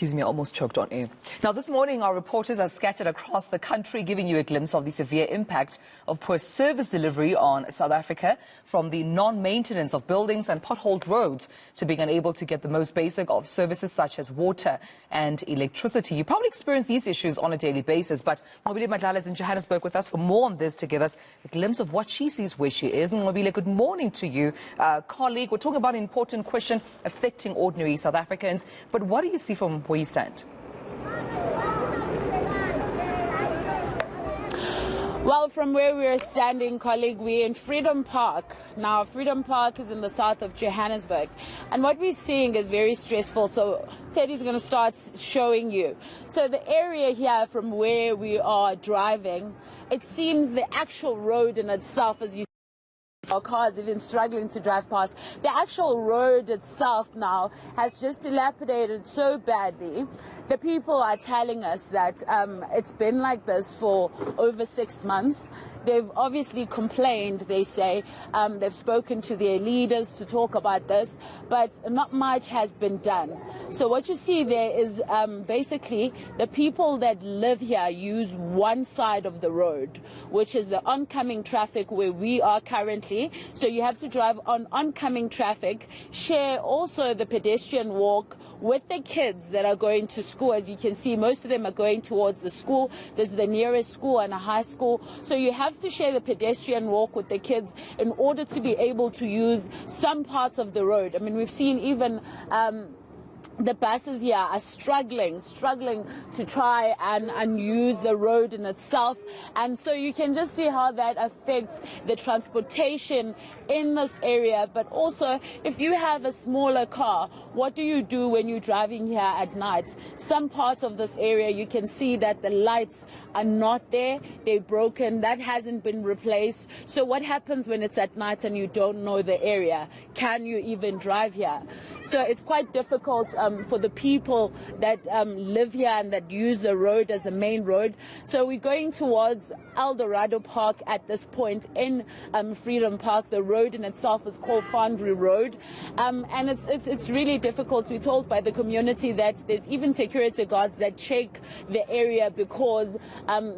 Excuse me, I almost choked on air. Now, this morning, our reporters are scattered across the country, giving you a glimpse of the severe impact of poor service delivery on South Africa, from the non-maintenance of buildings and potholed roads to being unable to get the most basic of services such as water and electricity. You probably experience these issues on a daily basis, but Nqobile Madlala is in Johannesburg with us for more on this, to give us a glimpse of what she sees where she is. Nqobile, good morning to you, colleague. We're talking about an important question affecting ordinary South Africans, but what do you see from where you stand? Well, from where we're standing, colleague, we're in Freedom Park. Now, Freedom Park is in the south of Johannesburg. And what we're seeing is very stressful. So Teddy's going to start showing you. So the area here from where we are driving, it seems the actual road in itself, as you our cars even struggling to drive past. The actual road itself now has just dilapidated so badly. The people are telling us that it's been like this for over 6 months. They've obviously complained, they say. They've spoken to their leaders to talk about this, but not much has been done. So what you see there is basically the people that live here use one side of the road, which is the oncoming traffic where we are currently. So you have to drive on oncoming traffic, share also the pedestrian walk with the kids that are going to school. As you can see, most of them are going towards the school. There's the nearest school and a high school. So you have to share the pedestrian walk with the kids in order to be able to use some parts of the road. I mean, we've seen even the buses here are struggling to try and use the road in itself. And so you can just see how that affects the transportation in this area. But also, if you have a smaller car, what do you do when you're driving here at night? Some parts of this area, you can see that the lights are not there. They're broken. That hasn't been replaced. So what happens when it's at night and you don't know the area? Can you even drive here? So it's quite difficult for the people that live here and that use the road as the main road. So we're going towards Eldorado Park at this point in Freedom Park. The road in itself is called Foundry Road, and it's really difficult. We're told by the community that there's even security guards that check the area because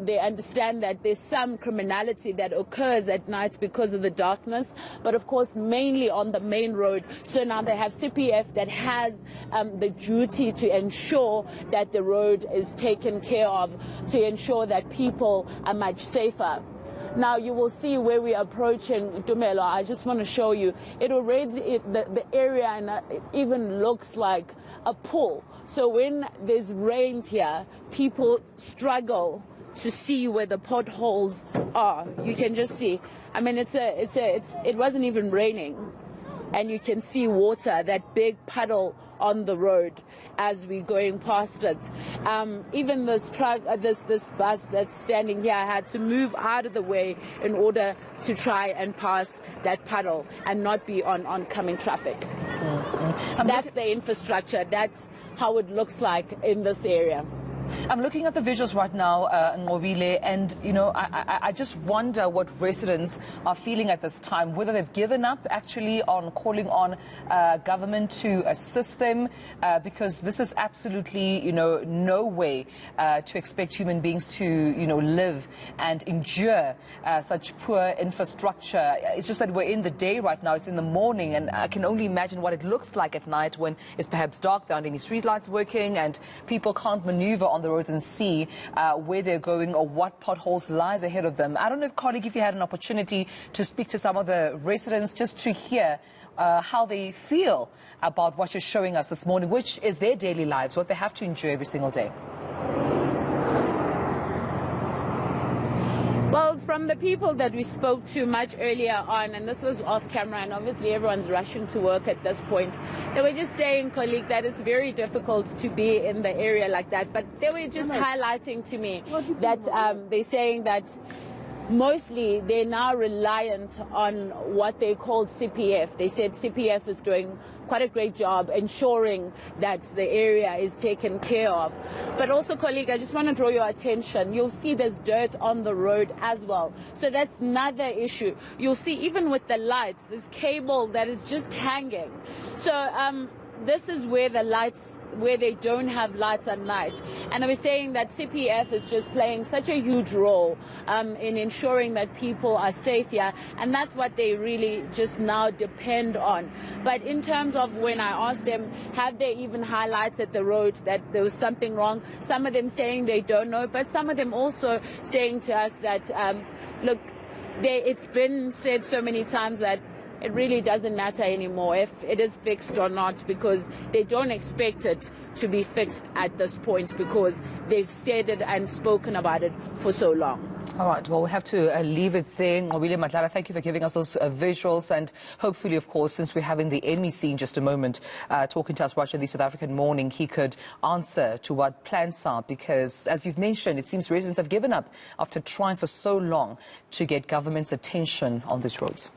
they understand that there's some criminality that occurs at night because of the darkness, but of course mainly on the main road. So now they have CPF that has the duty to ensure that the road is taken care of, to ensure that people are much safer. Now you will see where we are approaching Nqobile. I just want to show you. It already, the area, and it even looks like a pool. So when there's rains here, people struggle to see where the potholes are. You can just see. I mean, it wasn't even raining, and you can see water, that big puddle on the road as we're going past it. Even this truck, this bus that's standing here had to move out of the way in order to try and pass that puddle and not be on oncoming traffic. That's the infrastructure. That's how it looks like in this area. I'm looking at the visuals right now, Nqobile, and you know, I just wonder what residents are feeling at this time, whether they've given up actually on calling on government to assist them, because this is absolutely, you know, no way to expect human beings to, you know, live and endure such poor infrastructure. It's just that we're in the day right now, it's in the morning, and I can only imagine what it looks like at night when it's perhaps dark, there aren't any street lights working, and people can't maneuver on the roads and see where they're going or what potholes lies ahead of them. I don't know, colleague, if you had an opportunity to speak to some of the residents just to hear how they feel about what you're showing us this morning, which is their daily lives, what they have to endure every single day. Well, from the people that we spoke to much earlier on, and this was off camera, and obviously everyone's rushing to work at this point, they were just saying, colleague, that it's very difficult to be in the area like that. But they were just highlighting to me that they're saying that mostly they're now reliant on what they called CPF. They said CPF is doing quite a great job ensuring that the area is taken care of. But also, colleague, I just want to draw your attention. You'll see there's dirt on the road as well. So that's another issue. You'll see even with the lights, this cable that is just hanging. So this is where where they don't have lights at night. And I was saying that CPF is just playing such a huge role in ensuring that people are safe here, and that's what they really just now depend on. But in terms of when I asked them, have they even highlighted the road that there was something wrong, some of them saying they don't know, but some of them also saying to us that, look, it's been said so many times that it really doesn't matter anymore if it is fixed or not, because they don't expect it to be fixed at this point because they've said it and spoken about it for so long. All right, well, we have to leave it there. Nqobile Madlala, thank you for giving us those visuals, and hopefully, of course, since we're having the MEC in just a moment talking to us watching the South African Morning, he could answer to what plans are, because, as you've mentioned, it seems residents have given up after trying for so long to get government's attention on these roads.